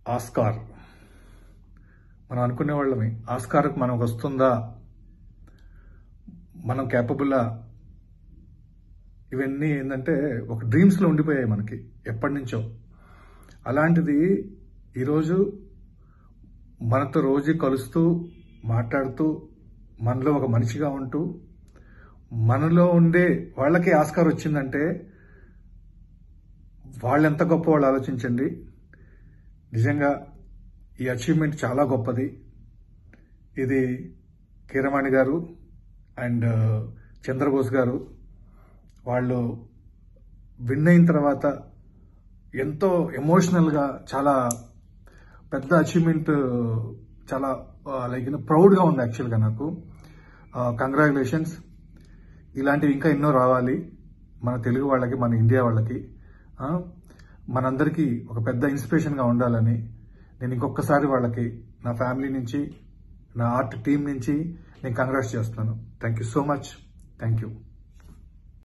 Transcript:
Oscar మనం అనుకునే వాళ్ళమే. ఆస్కార్కి మనకు వస్తుందా, మనం క్యాపబుల్లా, ఇవన్నీ ఏంటంటే ఒక డ్రీమ్స్లో ఉండిపోయాయి మనకి ఎప్పటి నుంచో. అలాంటిది ఈరోజు మనతో రోజు కలుస్తూ మాట్లాడుతూ మనలో ఒక మనిషిగా ఉంటూ మనలో ఉండే వాళ్ళకి ఆస్కార్ వచ్చిందంటే వాళ్ళు ఎంత గొప్ప వాళ్ళు ఆలోచించండి. నిజంగా ఈ అచీవ్మెంట్ చాలా గొప్పది. ఇది కీరవాణి గారు అండ్ చంద్రబోస్ గారు వాళ్ళు విన్ అయిన తర్వాత ఎంతో ఎమోషనల్గా చాలా పెద్ద అచీవ్మెంట్, చాలా ప్రౌడ్గా ఉంది యాక్చువల్గా నాకు. కంగ్రాచులేషన్స్. ఇలాంటివి ఇంకా ఎన్నో రావాలి మన తెలుగు వాళ్ళకి, మన ఇండియా వాళ్ళకి. మనందరికీ ఒక పెద్ద ఇన్స్పిరేషన్గా ఉండాలని నేను ఇంకొకసారి వాళ్ళకి నా ఫ్యామిలీ నుంచి, నా ఆర్ట్ టీం నుంచి నేను కంగ్రాట్స్ చేస్తున్నాను. Thank you so much. Thank you.